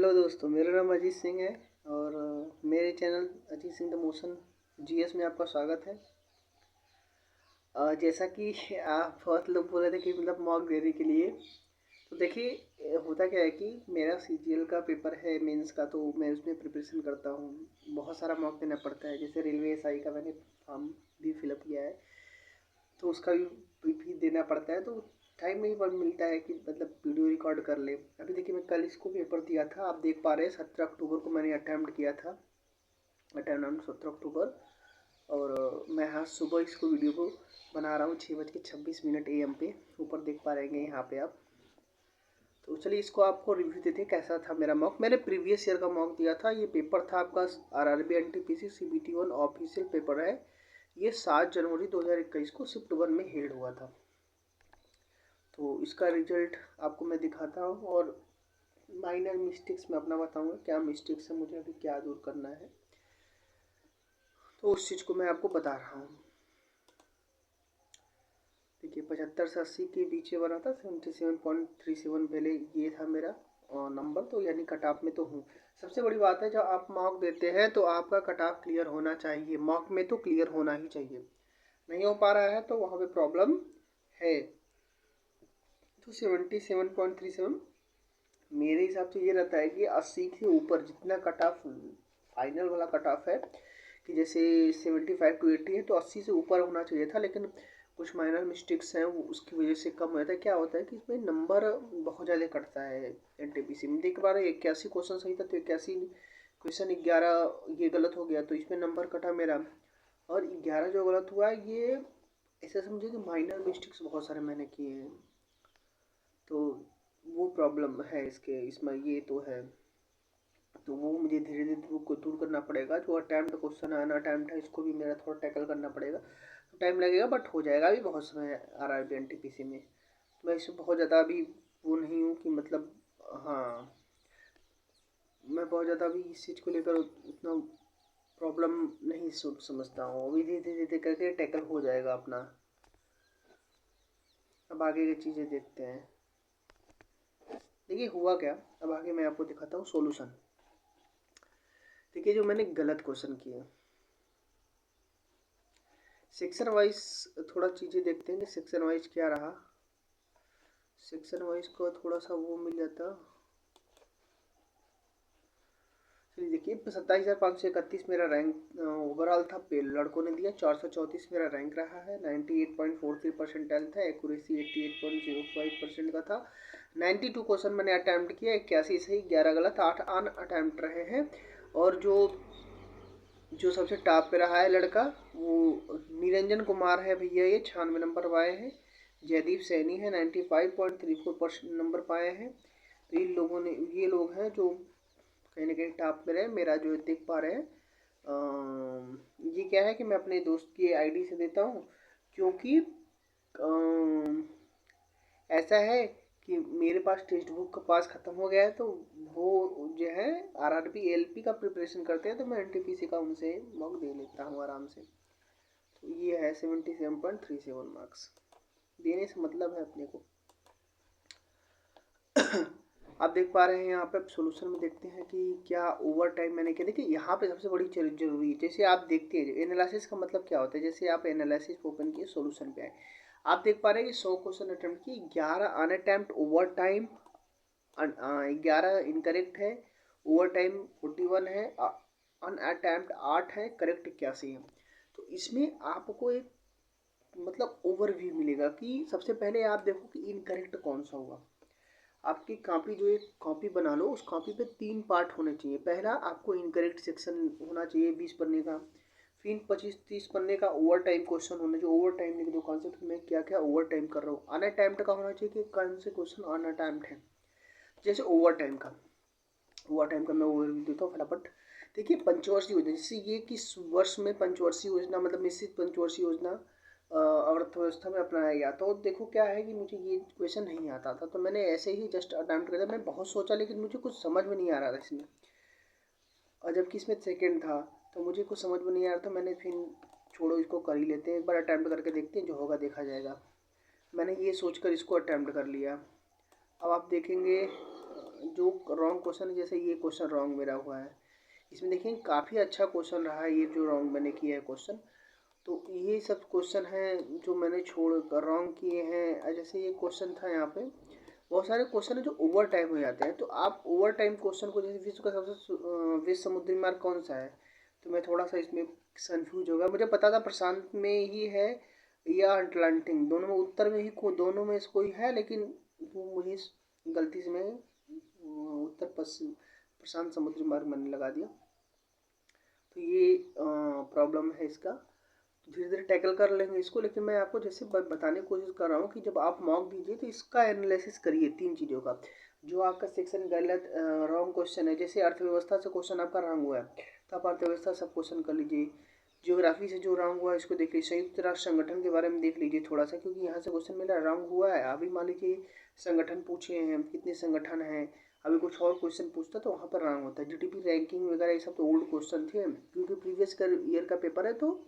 Hello दोस्तों, मेरा नाम अजीत सिंह है और मेरे channel Ajit Singh the motion GS में आपका स्वागत है। जैसा कि आप बहुत लोग बोल रहे थे कि मतलब मॉक देने के लिए, तो देखिए होता क्या है कि मेरा सीजीएल का पेपर है मेंस का, तो मैं उसमें प्रिपरेशन करता हूँ। बहुत सारा मॉक देना पड़ता है। जैसे रेलवे एसआई का मैंने फॉर्म भी फिलअप किया है, तो उसका भी देना पड़ता है। तो टाइम नहीं पर मिलता है कि मतलब वीडियो रिकॉर्ड कर ले। अभी देखिए मैं कल इसको पेपर दिया था, आप देख पा रहे हैं 17 अक्टूबर को मैंने अटैम्प्ट किया था। अटैम्प्ट 17 अक्टूबर। और मैं आज सुबह इसको वीडियो को बना रहा हूँ 6:26 AM पे। ऊपर देख पा रहेंगे यहाँ पे आप। तो चलिए इसको आपको रिव्यू देते हैं कैसा था मेरा मॉक। मैंने प्रीवियस ईयर का मॉक दिया था। ये पेपर था आपका RRB NTPC CBT 1 official paper है। ये 7 जनवरी 2021 को शिफ्ट 1 में हेल्ड हुआ था। तो इसका रिजल्ट आपको मैं दिखाता हूँ और माइनर मिस्टेक्स मैं अपना बताऊँगा, क्या मिस्टेक्स है, मुझे अभी क्या दूर करना है, तो उस चीज़ को मैं आपको बता रहा हूँ। देखिए 75 से 80 के बीच में बना था। 77.37 पहले ये था मेरा नंबर, तो यानी कट ऑफ में तो हूँ। सबसे बड़ी बात है, जब आप मॉक देते हैं तो आपका कट ऑफ क्लियर होना चाहिए। मॉक में तो क्लियर होना ही चाहिए। नहीं हो पा रहा है तो वहाँ पे प्रॉब्लम है। तो 77.37 मेरे हिसाब से ये रहता है कि 80 के ऊपर जितना कट ऑफ फाइनल वाला कट ऑफ है, कि जैसे 75 to 80 है तो 80 से ऊपर होना चाहिए था, लेकिन कुछ माइनर मिस्टेक्स हैं वो उसकी वजह से कम हो जाता है। क्या होता है कि इसमें नंबर बहुत ज़्यादा कटता है। एनटीपीसी में देख पा रहे 81 क्वेश्चन सही था, तो 81 क्वेश्चन 11 ये गलत हो गया, तो इसमें नंबर कटा मेरा। और 11 जो गलत हुआ ये ऐसा समझे कि माइनर मिस्टेक्स बहुत सारे मैंने किए हैं, तो वो प्रॉब्लम है इसमें ये तो है। तो वो मुझे धीरे धीरे को दूर करना पड़ेगा। जो अटैम्प्ट क्वेश्चन अनअटैम्प्ट है इसको भी मेरा थोड़ा टैकल करना पड़ेगा। तो टाइम लगेगा बट हो जाएगा। अभी बहुत समय है आरआरबी एनटीपीसी में। तो मैं इसमें बहुत ज़्यादा अभी वो नहीं हूँ कि मतलब, हाँ, मैं बहुत ज़्यादा अभी इस चीज़ को लेकर उतना प्रॉब्लम नहीं समझता हूँ। अभी धीरे धीरे धीरे करके टैकल हो जाएगा अपना। अब आगे की चीज़ें देखते हैं। देखिए हुआ क्या, अब आगे मैं आपको दिखाता हूँ सॉल्यूशन। देखिए जो मैंने गलत क्वेश्चन किए, सेक्शन वाइज थोड़ा चीज़ें देखते हैं कि सेक्शन वाइज क्या रहा। सेक्शन वाइज को थोड़ा सा वो मिल जाता। चलिए देखिए 27,531 मेरा रैंक ओवरऑल था। लड़कों ने दिया 434 मेरा रैंक रहा है। 98.43 परसेंटाइल था। एक्यूरेसी 88.05% का था। 92 क्वेश्चन मैंने अटैम्प्ट किया। 81 सही 11 गलत, 8 अन अटैम्प्ट रहे हैं। और जो सबसे टॉप पे रहा है लड़का वो निरंजन कुमार है भैया, ये 96 नंबर पाए हैं। जयदीप सैनी है 95.34% नंबर पाए हैं। तो इन लोगों ने, ये लोग हैं जो कहीं ना कहीं टॉप पे रहे। मेरा जो देख पा रहे हैं ये क्या है कि मैं अपने दोस्त की आईडी से देता हूँ, क्योंकि ऐसा है कि मेरे पास टेक्स्ट बुक का पास ख़त्म हो गया है। तो वो जो है आरआरबी एलपी का प्रिपरेशन करते हैं, तो मैं एनटीपीसी का उनसे मॉक दे लेता हूँ आराम से। तो ये है 77.37 मार्क्स। देने से मतलब है अपने को। आप देख पा रहे हैं यहाँ पे। सोल्यूशन में देखते हैं कि क्या ओवर टाइम मैंने किया। देखिए यहाँ पे सबसे बड़ी चीज़ जरूरी है, जैसे आप देखते हैं एनालिसिस का मतलब क्या होता है। जैसे आप एनालिसिस ओपन किए, सोल्यूशन पे आए, आप देख पा रहे हैं कि 100 क्वेश्चन अटेम्प्ट किए, 11 अनअटेम्प्ट ओवर टाइम 11 इनकरेक्ट है, ओवर टाइम 41 है, अनअटेम्प्ट 8 है, करेक्ट 81 है। तो इसमें आपको एक मतलब ओवरव्यू मिलेगा कि सबसे पहले आप देखो कि इनकरेक्ट कौन सा हुआ। आपकी कॉपी जो एक कॉपी बना लो, उस कॉपी पे 3 पार्ट होने चाहिए। पहला आपको इनकरेक्ट सेक्शन होना चाहिए 20 पन्ने का। फिर 25-30 पन्ने का ओवर टाइम क्वेश्चन होना चाहिए। ओवर टाइम लिख दो कॉन्सेप्ट में क्या क्या ओवर टाइम कर रहा हूँ। अनअटेम्प्ट का होना चाहिए कि कौन से क्वेश्चन अनअटेम्प्ट है। जैसे ओवर टाइम का मैं ओवरव्यू देता हूँ फटाफट। देखिए पंचवर्षीय योजना, जैसे ये किस वर्ष में पंचवर्षीय योजना मतलब निश्चित पंचवर्षीय योजना अर्थव्यवस्था में अपनाया गया। तो देखो क्या है कि मुझे ये क्वेश्चन नहीं आता था, तो मैंने ऐसे ही जस्ट अटैम्प्ट किया था। मैं बहुत सोचा लेकिन मुझे कुछ समझ में नहीं आ रहा था इसमें, और जबकि इसमें सेकंड था तो मुझे कुछ समझ में नहीं आ रहा था। मैंने फिर छोड़ो, इसको कर ही लेते हैं, एक बार अटैम्प्ट करके देखते हैं, जो होगा देखा जाएगा। मैंने ये सोचकर इसको अटैम्प्ट कर लिया। अब आप देखेंगे जो रॉन्ग क्वेश्चन है, जैसे ये क्वेश्चन रॉन्ग मेरा हुआ है, इसमें देखिए काफ़ी अच्छा क्वेश्चन रहा है ये जो रॉन्ग मैंने किया है क्वेश्चन। तो ये सब क्वेश्चन हैं जो मैंने छोड़ कर रॉन्ग किए हैं। जैसे ये क्वेश्चन था, यहाँ पे बहुत सारे क्वेश्चन है जो ओवर टाइम हो जाते हैं। तो आप ओवर टाइम क्वेश्चन को, जैसे विश्व का सबसे विश्व समुद्री मार्ग कौन सा है, तो मैं थोड़ा सा इसमें कन्फ्यूज हो गया। मुझे पता था प्रशांत में ही है या अटलांटिक, दोनों में उत्तर में ही दोनों में से कोई है, लेकिन वो मुझे गलती से मैं उत्तर पश्चिम प्रशांत समुद्री मार्ग मैंने लगा दिया। तो ये प्रॉब्लम है इसका, धीरे धीरे टैकल कर लेंगे इसको। लेकिन मैं आपको जैसे बताने की कोशिश कर रहा हूँ कि जब आप मॉक दीजिए तो इसका एनालिसिस करिए 3 चीज़ों का। जो आपका सेक्शन गलत रॉन्ग क्वेश्चन है, जैसे अर्थव्यवस्था से क्वेश्चन आपका रॉन्ग हुआ है तो आप अर्थव्यवस्था सब क्वेश्चन कर लीजिए। ज्योग्राफी से जो रॉन्ग हुआ है इसको देख लीजिए। संयुक्त राष्ट्र संगठन के बारे में देख लीजिए थोड़ा सा, क्योंकि यहाँ से क्वेश्चन मेरा रॉन्ग हुआ है। अभी मान लीजिए संगठन पूछे हैं, कितने संगठन हैं, अभी कुछ और क्वेश्चन पूछता तो वहाँ पर रॉन्ग होता है। जीडीपी रैंकिंग वगैरह ये सब तो ओल्ड क्वेश्चन थे, क्योंकि प्रीवियस ईयर का पेपर है तो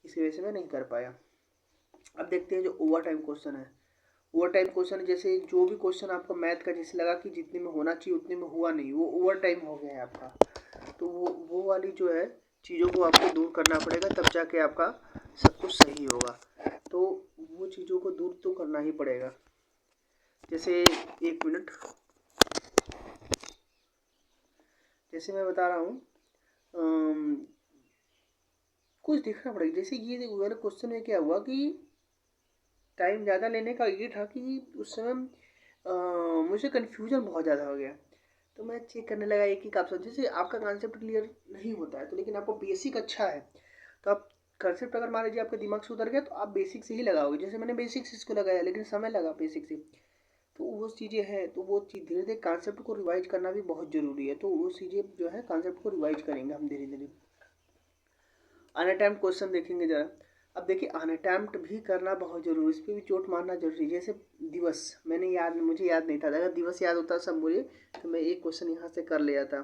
इसी वजह से मैं नहीं कर पाया। अब देखते हैं जो ओवर टाइम क्वेश्चन है। ओवर टाइम क्वेश्चन जैसे जो भी क्वेश्चन आपको मैथ का जैसे लगा कि जितने में होना चाहिए उतने में हुआ नहीं, वो ओवर टाइम हो गया है आपका। तो वो वाली जो है चीज़ों को आपको दूर करना पड़ेगा, तब जाके आपका सब कुछ सही होगा। तो वो चीज़ों को दूर तो करना ही पड़ेगा। जैसे 1 मिनट, जैसे मैं बता रहा हूँ कुछ देखना पड़ेगा। जैसे ये वाला क्वेश्चन में क्या हुआ कि टाइम ज़्यादा लेने का ये था कि उस समय मुझे कन्फ्यूजन बहुत ज़्यादा हो गया। तो मैं चेक करने लगा एक ऑप्शन। जैसे आपका कॉन्सेप्ट क्लियर नहीं होता है तो, लेकिन आपको बेसिक अच्छा है तो आप कॉन्सेप्ट अगर मान लीजिए आपके दिमाग से उतर गया तो आप बेसिक से ही लगाओगे। जैसे मैंने बेसिक से इसको लगाया, लेकिन समय लगा बेसिक से। तो वो चीज़ें हैं, तो वो चीज़ धीरे धीरे कॉन्सेप्ट को रिवाइज करना भी बहुत ज़रूरी है। तो वो चीज़ें जो है कॉन्सेप्ट को रिवाइज करेंगे हम धीरे धीरे। अनअटेम्प्ट क्वेश्चन देखेंगे ज़रा। अब देखिए अनअटेम्प्ट भी करना बहुत जरूरी है, इस पर भी चोट मारना जरूरी है। जैसे दिवस मुझे याद नहीं था, अगर दिवस याद होता सब मुझे तो मैं एक क्वेश्चन यहाँ से कर लिया था।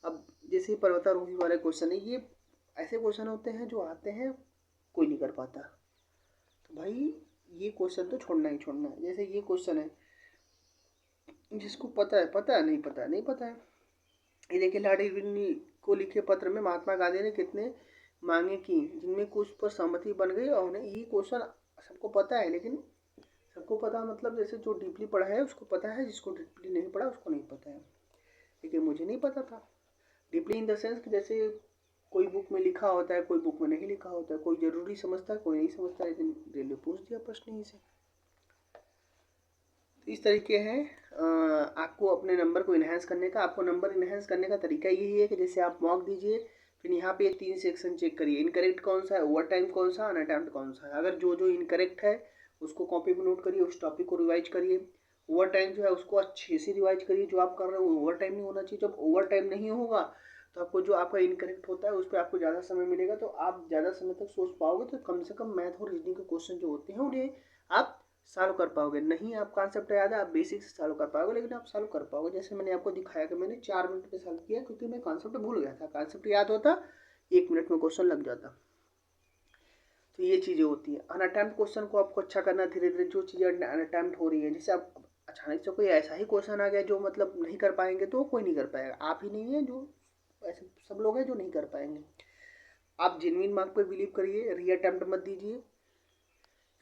अब जैसे पर्वतारोही वाले क्वेश्चन है, ये ऐसे क्वेश्चन होते हैं जो आते हैं कोई नहीं कर पाता, तो भाई ये क्वेश्चन तो छोड़ना ही छोड़ना है। जैसे ये क्वेश्चन है, जिसको पता है पता है, नहीं पता है नहीं पता है। ये देखिए, लाडी को लिखे पत्र में महात्मा गांधी ने कितने मांगे की जिनमें कुछ पर सहमति बन गई और उन्हें ये क्वेश्चन सबको पता है। लेकिन सबको पता मतलब जैसे जो डीपली पढ़ा है उसको पता है, जिसको डीपली नहीं पढ़ा उसको नहीं पता है। लेकिन मुझे नहीं पता था डीपली इन द सेंस कि जैसे कोई बुक में लिखा होता है, कोई बुक में नहीं लिखा होता है, कोई ज़रूरी समझता है, कोई नहीं समझता है। लेकिन रेलवे पूछ दिया प्रश्न ही से। तो इस तरीके हैं आपको अपने नंबर को इन्हेंस करने का। आपको नंबर इन्हेंस करने का तरीका यही है कि जैसे आप मॉक दीजिए, फिर यहाँ पे 3 सेक्शन चेक करिए। इनकरेक्ट कौन सा है, ओवर टाइम कौन सा, अनअटेम्प्ट कौन सा है। अगर जो जो इनकरेक्ट है उसको कॉपी में नोट करिए, उस टॉपिक को रिवाइज करिए। ओवर टाइम जो है उसको अच्छे से रिवाइज करिए। जो आप कर रहे हो वो ओवर टाइम नहीं होना चाहिए। जब ओवर टाइम नहीं होगा तो आपको जो आपका इनकरेक्ट होता है उस पर आपको ज़्यादा समय मिलेगा, तो आप ज़्यादा समय तक सोच पाओगे। तो कम से कम मैथ और रीजनिंग के क्वेश्चन जो होते हैं उन्हें आप सॉल्व कर पाओगे। नहीं आप कॉन्सेप्ट याद है आप बेसिक से सॉल्व कर पाओगे, लेकिन आप सॉल्व कर पाओगे। जैसे मैंने आपको दिखाया कि मैंने 4 मिनट में सॉल्व किया, क्योंकि मैं कॉन्सेप्ट भूल गया था। कॉन्सेप्ट याद होता 1 मिनट में क्वेश्चन लग जाता। तो ये चीज़ें होती हैं। अनअटेम्प्ट क्वेश्चन को आपको अच्छा करना धीरे धीरे। जो चीज़ें अनअटेम्प्ट हो रही है, जैसे आप अचानक से कोई ऐसा ही क्वेश्चन आ गया जो मतलब नहीं कर पाएंगे, तो कोई नहीं कर पाएगा। आप ही नहीं है जो, ऐसे सब लोग हैं जो नहीं कर पाएंगे। आप जेन्युइन मार्क पर बिलीव करिए, री अटेम्प्ट मत दीजिए।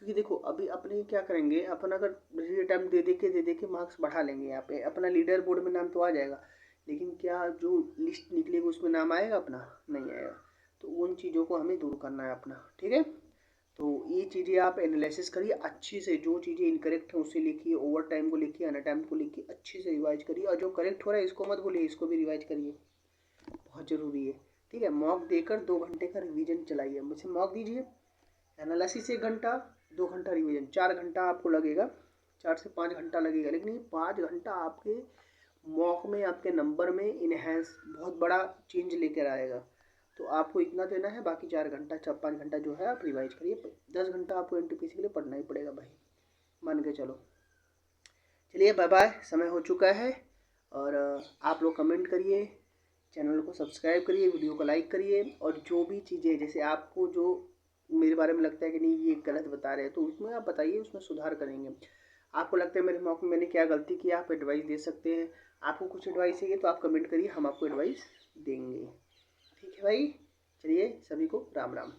क्योंकि देखो अभी अपने क्या करेंगे, अपन अगर री अटेम्प्ट दे दे के मार्क्स बढ़ा लेंगे, यहाँ पे अपना लीडर बोर्ड में नाम तो आ जाएगा, लेकिन क्या जो लिस्ट निकलेगी उसमें नाम आएगा अपना, नहीं आएगा। तो उन चीज़ों को हमें दूर करना है अपना, ठीक है। तो ये चीज़ें आप एनालिसिस करिए अच्छे से। जो चीज़ें इनकरेक्ट हैं उसे लिखिए, ओवर टाइम को लिखिए, अनअटेम्प्ट को लिखिए, अच्छे से रिवाइज करिए। और जो करेक्ट हो रहा है इसको मत भूलिए, इसको भी रिवाइज करिए, बहुत ज़रूरी है, ठीक है। मॉक देकर 2 घंटे का रिवीजन चलाइए। मुझसे मॉक दीजिए, एनालिसिस 1 घंटा, 2 घंटा रिवीजन, 4 घंटा आपको लगेगा, 4 से 5 घंटा लगेगा। लेकिन ये 5 घंटा आपके मॉक में, आपके नंबर में इन्हेंस बहुत बड़ा चेंज लेकर आएगा। तो आपको इतना देना है, बाकी 4 घंटा 5 घंटा जो है आप रिवाइज करिए। 10 घंटा आपको एनटीपीसी के लिए पढ़ना ही पड़ेगा भाई, मान के चलो। चलिए बाय बाय, समय हो चुका है। और आप लोग कमेंट करिए, चैनल को सब्सक्राइब करिए, वीडियो को लाइक करिए। और जो भी चीज़ें जैसे आपको जो मेरे बारे में लगता है कि नहीं ये गलत बता रहे हैं, तो उसमें आप बताइए, उसमें सुधार करेंगे। आपको लगता है मेरे मॉक में मैंने क्या गलती किया, आप एडवाइस दे सकते हैं। आपको कुछ एडवाइस चाहिए तो आप कमेंट करिए, हम आपको एडवाइस देंगे। ठीक है भाई, चलिए सभी को राम राम।